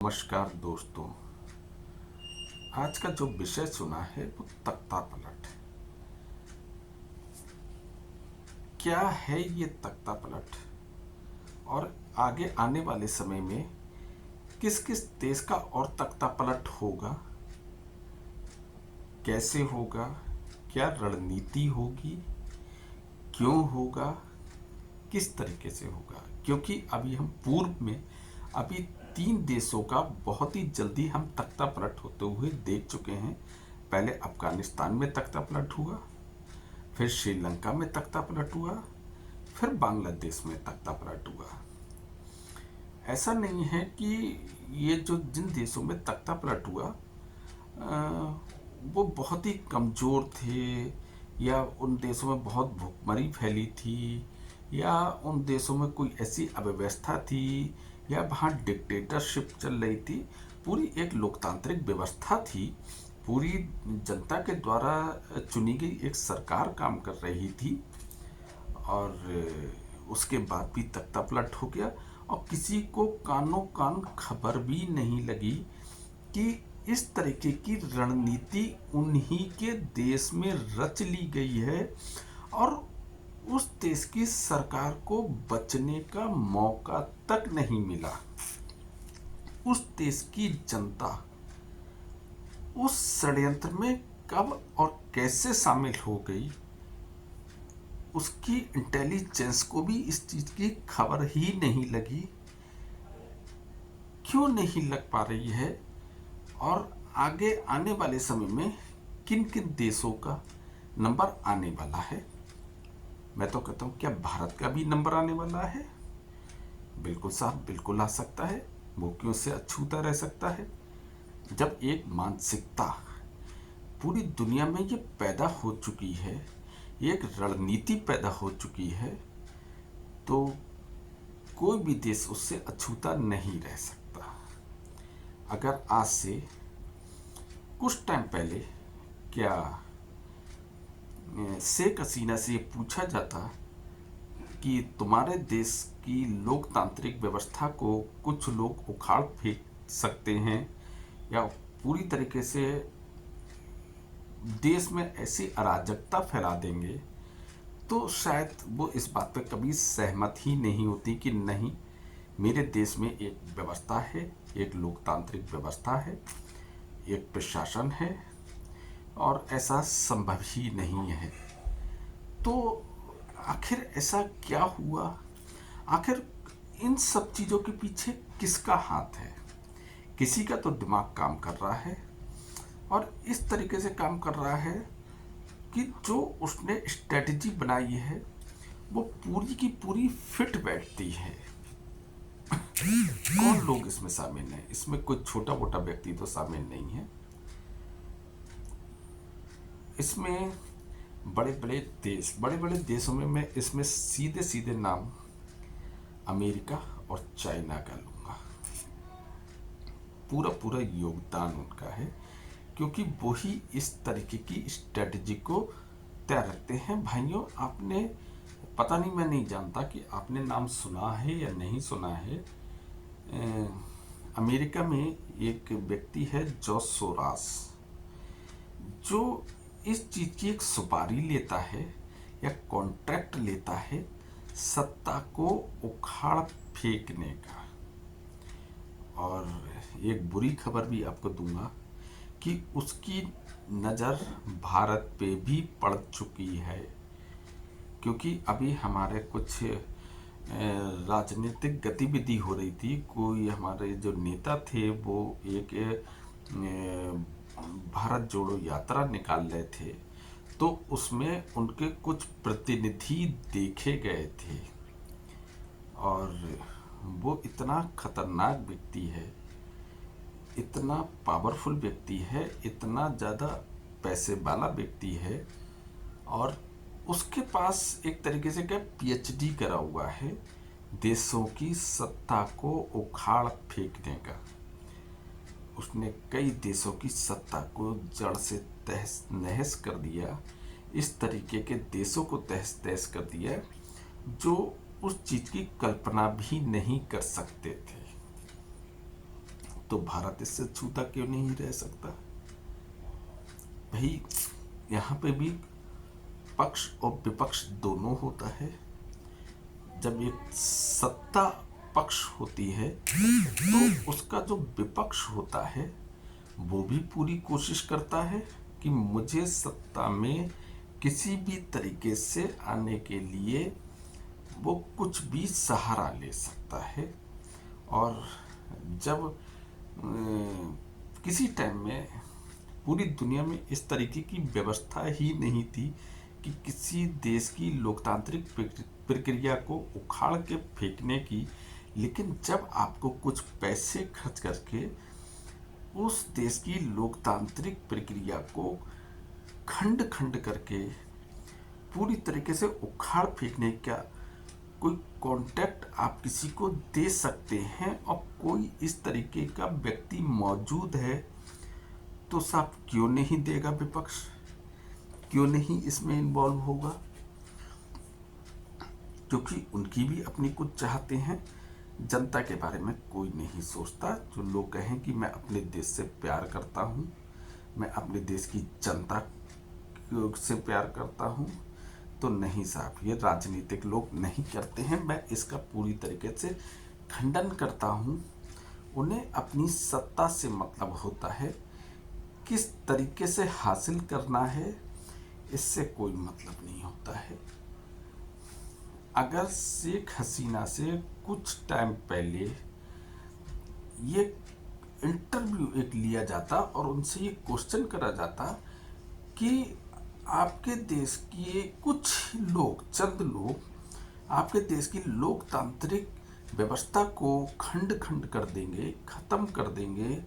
नमस्कार दोस्तों। आज का जो विषय चुना है वो तख्ता पलट। क्या है ये तख्ता पलट और आगे आने वाले समय में किस किस देश का और तख्ता पलट होगा, कैसे होगा, क्या रणनीति होगी, क्यों होगा, किस तरीके से होगा। क्योंकि अभी हम पूर्व में अभी 3 देशों का बहुत ही जल्दी हम तख्ता पलट होते हुए देख चुके हैं। पहले अफगानिस्तान में तख्ता पलट हुआ, फिर श्रीलंका में तख्ता पलट हुआ, फिर बांग्लादेश में तख्ता पलट हुआ। ऐसा नहीं है कि ये जो जिन देशों में तख्ता पलट हुआ वो बहुत ही कमज़ोर थे, या उन देशों में बहुत भुखमरी फैली थी, या उन देशों में कोई ऐसी अव्यवस्था थी, या वहाँ डिक्टेटरशिप चल रही थी। पूरी एक लोकतांत्रिक व्यवस्था थी, पूरी जनता के द्वारा चुनी गई एक सरकार काम कर रही थी, और उसके बाद भी तख्ता पलट हो गया। और किसी को कानो कान खबर भी नहीं लगी कि इस तरीके की रणनीति उन्हीं के देश में रच ली गई है, और उस देश की सरकार को बचने का मौका तक नहीं मिला। उस देश की जनता उस षड्यंत्र में कब और कैसे शामिल हो गई, उसकी इंटेलिजेंस को भी इस चीज़ की खबर ही नहीं लगी। क्यों नहीं लग पा रही है, और आगे आने वाले समय में किन किन देशों का नंबर आने वाला है। मैं तो कहता हूँ, क्या भारत का भी नंबर आने वाला है? बिल्कुल साहब, बिल्कुल आ सकता है। वो क्यों से अछूता रह सकता है? जब एक मानसिकता पूरी दुनिया में ये पैदा हो चुकी है, एक रणनीति पैदा हो चुकी है, तो कोई भी देश उससे अछूता नहीं रह सकता। अगर आज से कुछ टाइम पहले क्या शेख हसीना से ये पूछा जाता कि तुम्हारे देश की लोकतांत्रिक व्यवस्था को कुछ लोग उखाड़ फेंक सकते हैं, या पूरी तरीके से देश में ऐसी अराजकता फैला देंगे, तो शायद वो इस बात पर कभी सहमत ही नहीं होती कि नहीं, मेरे देश में एक व्यवस्था है, एक लोकतांत्रिक व्यवस्था है, एक प्रशासन है, और ऐसा संभव ही नहीं है। तो आखिर ऐसा क्या हुआ? आखिर इन सब चीज़ों के पीछे किसका हाथ है? किसी का तो दिमाग काम कर रहा है, और इस तरीके से काम कर रहा है कि जो उसने स्ट्रेटजी बनाई है वो पूरी की पूरी फिट बैठती है। कौन लोग इसमें शामिल हैं? इसमें कोई छोटा मोटा व्यक्ति तो शामिल नहीं है। इसमें बड़े बड़े देशों में मैं इसमें सीधे सीधे नाम अमेरिका और चाइना का लूँगा। पूरा पूरा योगदान उनका है, क्योंकि वो ही इस तरीके की स्ट्रेटजी को तय रखते हैं। भाइयों, आपने पता नहीं, मैं नहीं जानता कि आपने नाम सुना है या नहीं सुना है। अमेरिका में एक व्यक्ति है जॉर्ज सोरास, जो इस चीज़ की एक सुपारी लेता है या कॉन्ट्रैक्ट लेता है सत्ता को उखाड़ फेंकने का। और एक बुरी खबर भी आपको दूंगा कि उसकी नज़र भारत पे भी पड़ चुकी है, क्योंकि अभी हमारे कुछ राजनीतिक गतिविधि हो रही थी। कोई हमारे जो नेता थे वो एक भारत जोड़ो यात्रा निकाल रहे थे, तो उसमें उनके कुछ प्रतिनिधि देखे गए थे, और वो इतना खतरनाक व्यक्ति है, इतना पावरफुल व्यक्ति है, इतना ज़्यादा पैसे वाला व्यक्ति है, और उसके पास एक तरीके से क्या पीएचडी करा हुआ है देशों की सत्ता को उखाड़ फेंकने का। उसने कई देशों की सत्ता को जड़ से तहस नहस कर दिया, इस तरीके के देशों को तहस तहस कर दिया जो उस चीज़ की कल्पना भी नहीं कर सकते थे। तो भारत इससे छूता क्यों नहीं रह सकता? भाई, यहाँ पे भी पक्ष और विपक्ष दोनों होता है। जब एक सत्ता पक्ष होती है तो उसका जो विपक्ष होता है वो भी पूरी कोशिश करता है कि मुझे सत्ता में किसी भी तरीके से आने के लिए वो कुछ भी सहारा ले सकता है। और जब किसी टाइम में पूरी दुनिया में इस तरीके की व्यवस्था ही नहीं थी कि किसी देश की लोकतांत्रिक प्रक्रिया को उखाड़ के फेंकने की, लेकिन जब आपको कुछ पैसे खर्च करके उस देश की लोकतांत्रिक प्रक्रिया को खंड खंड करके पूरी तरीके से उखाड़ फेंकने का कोई कॉन्टैक्ट आप किसी को दे सकते हैं और कोई इस तरीके का व्यक्ति मौजूद है, तो साहब क्यों नहीं देगा विपक्ष? क्यों नहीं इसमें इन्वॉल्व होगा? क्योंकि उनकी भी अपनी कुछ चाहते हैं। जनता के बारे में कोई नहीं सोचता। जो लोग कहें कि मैं अपने देश से प्यार करता हूँ, मैं अपने देश की जनता से प्यार करता हूँ, तो नहीं साहब, ये राजनीतिक लोग नहीं करते हैं। मैं इसका पूरी तरीके से खंडन करता हूँ। उन्हें अपनी सत्ता से मतलब होता है, किस तरीके से हासिल करना है इससे कोई मतलब नहीं होता है। अगर शेख हसीना से कुछ टाइम पहले ये इंटरव्यू एक लिया जाता और उनसे ये क्वेश्चन करा जाता कि आपके देश के कुछ लोग, चंद लोग आपके देश की लोकतांत्रिक व्यवस्था को खंड खंड कर देंगे, खत्म कर देंगे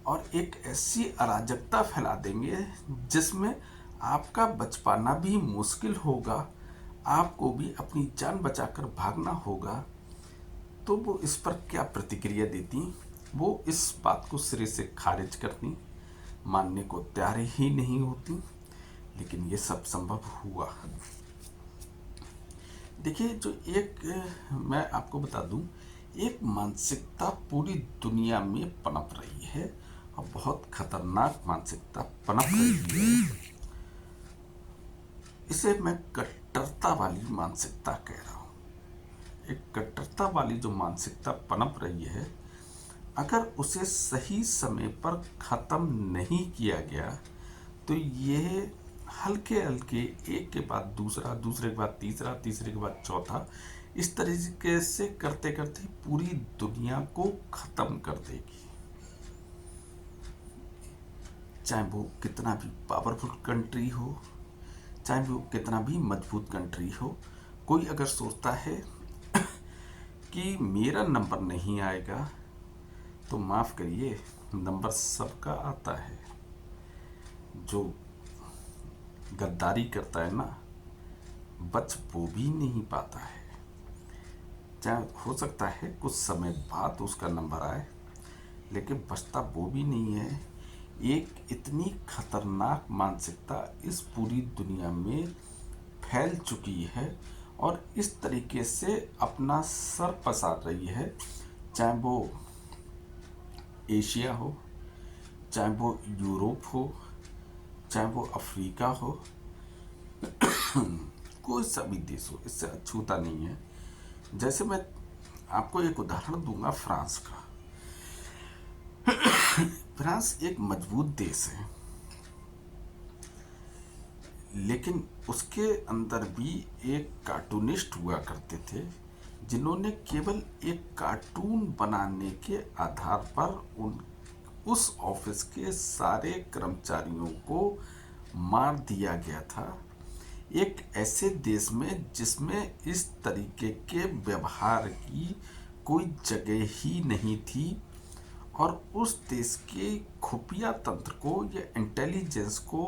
और एक ऐसी अराजकता फैला देंगे जिसमें आपका बच पाना भी मुश्किल होगा, आपको भी अपनी जान बचाकर भागना होगा, तो वो इस पर क्या प्रतिक्रिया देती? वो इस बात को सिरे से खारिज करती, मानने को तैयार ही नहीं होती। लेकिन ये सब संभव हुआ। देखिए, जो एक मैं आपको बता दूं, एक मानसिकता पूरी दुनिया में पनप रही है और बहुत खतरनाक मानसिकता पनप रही है। इसे मैं कट्टरता वाली मानसिकता कह रहा हूँ। एक कट्टरता वाली जो मानसिकता पनप रही है, अगर उसे सही समय पर ख़त्म नहीं किया गया तो ये हल्के हल्के एक के बाद दूसरा, दूसरे के बाद तीसरा, तीसरे के बाद चौथा, इस तरीके से करते करते पूरी दुनिया को ख़त्म कर देगी। चाहे वो कितना भी पावरफुल कंट्री हो, चाहे वो कितना भी मजबूत कंट्री हो, कोई अगर सोचता है कि मेरा नंबर नहीं आएगा, तो माफ़ करिए, नंबर सबका आता है। जो गद्दारी करता है ना, बच वो भी नहीं पाता है। चाहे हो सकता है कुछ समय बाद उसका नंबर आए, लेकिन बचता वो भी नहीं है। एक इतनी खतरनाक मानसिकता इस पूरी दुनिया में फैल चुकी है और इस तरीके से अपना सर पसार रही है, चाहे वो एशिया हो, चाहे वो यूरोप हो, चाहे वो अफ्रीका हो, कोई सा भी देश हो, इससे अछूता नहीं है। जैसे मैं आपको एक उदाहरण दूंगा फ्रांस का। फ्रांस एक मजबूत देश है, लेकिन उसके अंदर भी एक कार्टूनिस्ट हुआ करते थे जिन्होंने केवल एक कार्टून बनाने के आधार पर उस ऑफिस के सारे कर्मचारियों को मार दिया गया था। एक ऐसे देश में जिसमें इस तरीके के व्यवहार की कोई जगह ही नहीं थी और उस देश के खुफिया तंत्र को या इंटेलिजेंस को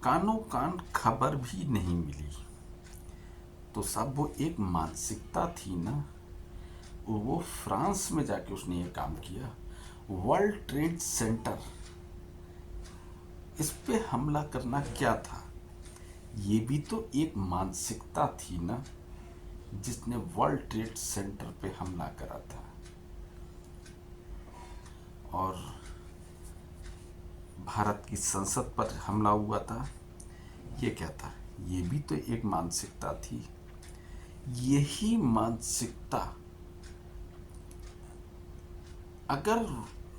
कानों कान खबर भी नहीं मिली। तो सब वो एक मानसिकता थी ना, वो फ्रांस में जाके उसने ये काम किया। वर्ल्ड ट्रेड सेंटर, इस पे हमला करना क्या था? ये भी तो एक मानसिकता थी ना, जिसने वर्ल्ड ट्रेड सेंटर पे हमला करा था। और भारत की संसद पर हमला हुआ था। ये क्या था? ये भी तो एक मानसिकता थी। यही मानसिकता अगर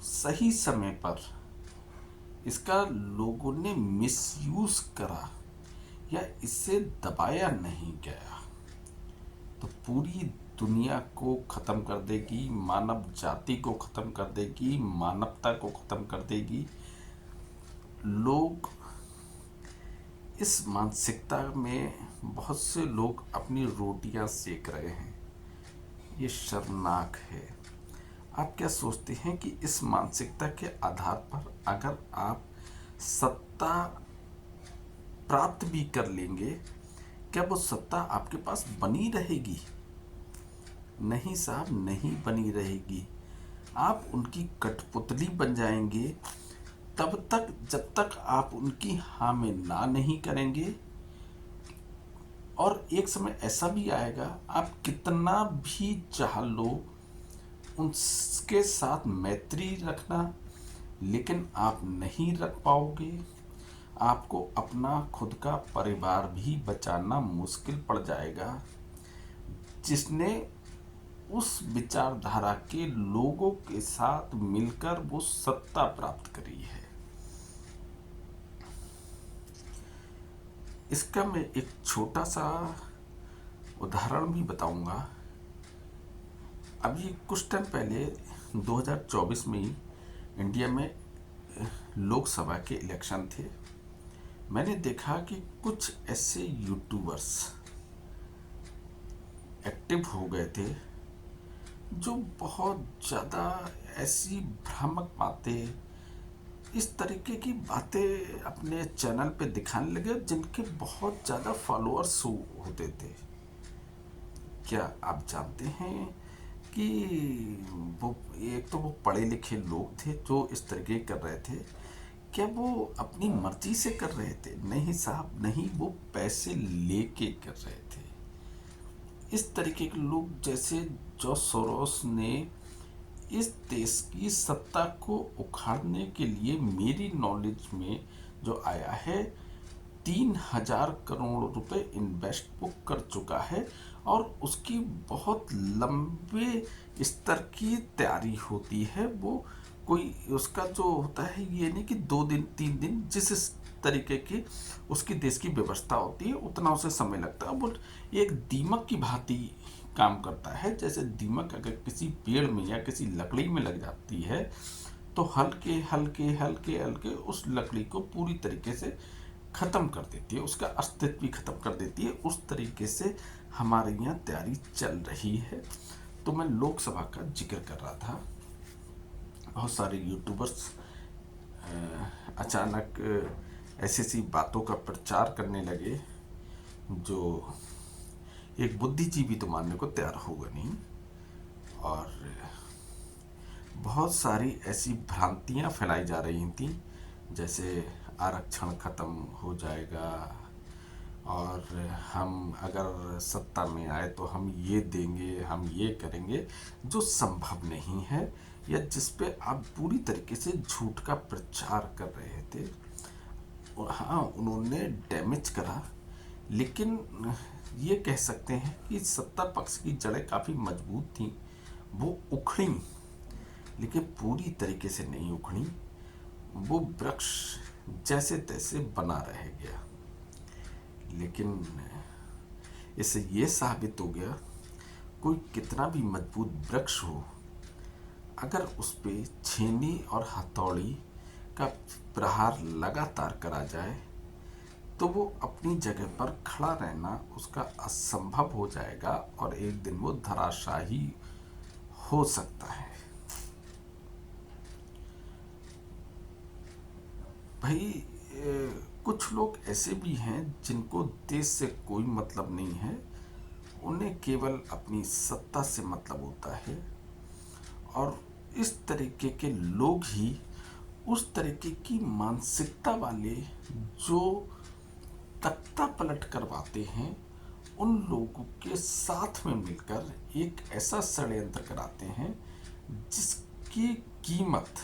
सही समय पर इसका लोगों ने मिसयूज करा या इसे दबाया नहीं गया तो पूरी दुनिया को ख़त्म कर देगी, मानव जाति को ख़त्म कर देगी, मानवता को ख़त्म कर देगी। लोग इस मानसिकता में बहुत से लोग अपनी रोटियां सेक रहे हैं। ये शर्मनाक है। आप क्या सोचते हैं कि इस मानसिकता के आधार पर अगर आप सत्ता प्राप्त भी कर लेंगे, क्या वो सत्ता आपके पास बनी रहेगी? नहीं साहब, नहीं बनी रहेगी। आप उनकी कठपुतली बन जाएंगे तब तक जब तक आप उनकी हाँ में ना नहीं करेंगे। और एक समय ऐसा भी आएगा, आप कितना भी चाह लो उनके साथ मैत्री रखना, लेकिन आप नहीं रख पाओगे। आपको अपना खुद का परिवार भी बचाना मुश्किल पड़ जाएगा, जिसने उस विचारधारा के लोगों के साथ मिलकर वो सत्ता प्राप्त करी है। इसका मैं एक छोटा सा उदाहरण भी बताऊंगा। अभी कुछ टाइम पहले 2024 में ही इंडिया में लोकसभा के इलेक्शन थे। मैंने देखा कि कुछ ऐसे यूट्यूबर्स एक्टिव हो गए थे जो बहुत ज़्यादा ऐसी भ्रामक बातें, इस तरीके की बातें अपने चैनल पे दिखाने लगे जिनके बहुत ज़्यादा फॉलोअर्स होते थे। क्या आप जानते हैं कि वो एक तो वो पढ़े लिखे लोग थे जो इस तरीके कर रहे थे? क्या वो अपनी मर्जी से कर रहे थे? नहीं साहब, नहीं, वो पैसे लेके कर रहे थे। इस तरीके के लोग जैसे जॉर्ज सोरोस ने इस देश की सत्ता को उखाड़ने के लिए मेरी नॉलेज में जो आया है 3,000 करोड़ रुपए इन्वेस्ट बुक कर चुका है और उसकी बहुत लंबे स्तर की तैयारी होती है। वो कोई उसका जो होता है ये नहीं कि 2 दिन 3 दिन जिस तरीके की उसकी देश की व्यवस्था होती है उतना उसे समय लगता है। वो एक दीमक की भांति काम करता है। जैसे दीमक अगर किसी पेड़ में या किसी लकड़ी में लग जाती है तो हल्के हल्के हल्के हल्के उस लकड़ी को पूरी तरीके से ख़त्म कर देती है, उसका अस्तित्व भी ख़त्म कर देती है। उस तरीके से हमारे यहाँ तैयारी चल रही है। तो मैं लोकसभा का जिक्र कर रहा था। बहुत सारे यूट्यूबर्स अचानक ऐसी ऐसी बातों का प्रचार करने लगे जो एक बुद्धिजीवी तो मानने को तैयार होगा नहीं। और बहुत सारी ऐसी भ्रांतियाँ फैलाई जा रही थी, जैसे आरक्षण ख़त्म हो जाएगा और हम अगर सत्ता में आए तो हम ये देंगे, हम ये करेंगे, जो संभव नहीं है या जिस पे आप पूरी तरीके से झूठ का प्रचार कर रहे थे। और हाँ, उन्होंने डैमेज करा, लेकिन ये कह सकते हैं कि सत्ता पक्ष की जड़ें काफ़ी मजबूत थीं। वो उखड़ी, लेकिन पूरी तरीके से नहीं उखड़ी। वो वृक्ष जैसे तैसे बना रह गया। लेकिन इससे ये साबित हो गया, कोई कितना भी मजबूत वृक्ष हो, अगर उस पे छेनी और हथौड़ी का प्रहार लगातार करा जाए तो वो अपनी जगह पर खड़ा रहना उसका असंभव हो जाएगा और एक दिन वो धराशायी हो सकता है। भाई, कुछ लोग ऐसे भी हैं जिनको देश से कोई मतलब नहीं है, उन्हें केवल अपनी सत्ता से मतलब होता है। और इस तरीके के लोग ही उस तरीके की मानसिकता वाले जो तख्ता पलट करवाते हैं, उन लोगों के साथ में मिलकर एक ऐसा षड्यंत्र कराते हैं जिसकी कीमत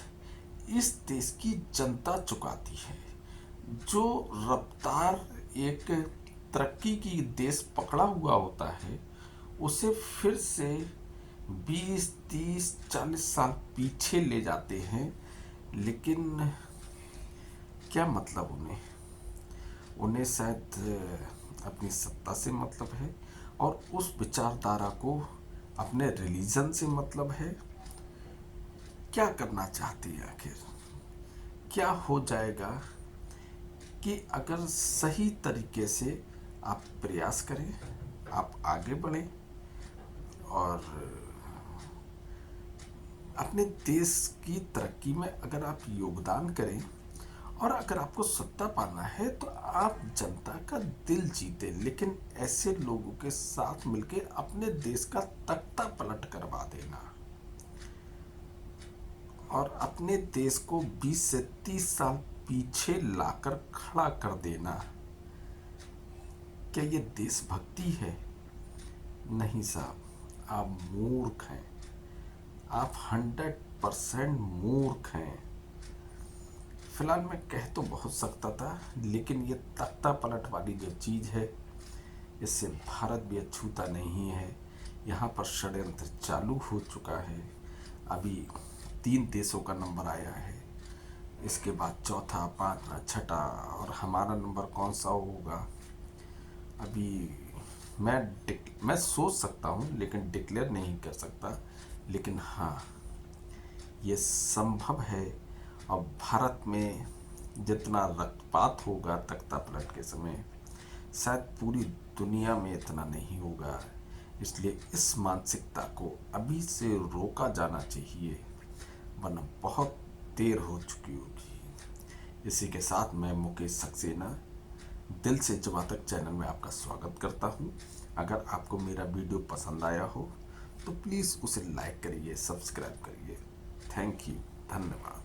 इस देश की जनता चुकाती है। जो रफ्तार एक तरक्की की देश पकड़ा हुआ होता है, उसे फिर से 20, 30, 40 साल पीछे ले जाते हैं। लेकिन क्या मतलब उन्हें? उन्हें शायद अपनी सत्ता से मतलब है, और उस विचारधारा को अपने रिलीजन से मतलब है। क्या करना चाहते हैं आखिर? क्या हो जाएगा कि अगर सही तरीके से आप प्रयास करें, आप आगे बढ़ें और अपने देश की तरक्की में अगर आप योगदान करें, और अगर आपको सत्ता पाना है तो आप जनता का दिल जीते, लेकिन ऐसे लोगों के साथ मिलके अपने देश का तख्ता पलट करवा देना और अपने देश को 20 से 30 साल पीछे लाकर खड़ा कर देना, क्या ये देशभक्ति है? नहीं साहब, आप मूर्ख हैं। आप 100% मूर्ख हैं। फिलहाल मैं कह तो बहुत सकता था, लेकिन ये तख्ता पलट वाली जो चीज़ है, इससे भारत भी अछूता नहीं है। यहाँ पर षड्यंत्र चालू हो चुका है। अभी 3 देशों का नंबर आया है, इसके बाद चौथा, पांचवा, छठा, और हमारा नंबर कौन सा होगा अभी मैं सोच सकता हूँ, लेकिन डिक्लेयर नहीं कर सकता। लेकिन हाँ, ये संभव है। और भारत में जितना रक्तपात होगा तख्ता पलट के समय, शायद पूरी दुनिया में इतना नहीं होगा। इसलिए इस मानसिकता को अभी से रोका जाना चाहिए, वरना बहुत देर हो चुकी होगी। इसी के साथ मैं मुकेश सक्सेना दिल से जवातक चैनल में आपका स्वागत करता हूं। अगर आपको मेरा वीडियो पसंद आया हो तो प्लीज़ उसे लाइक करिए, सब्सक्राइब करिए। थैंक यू, धन्यवाद।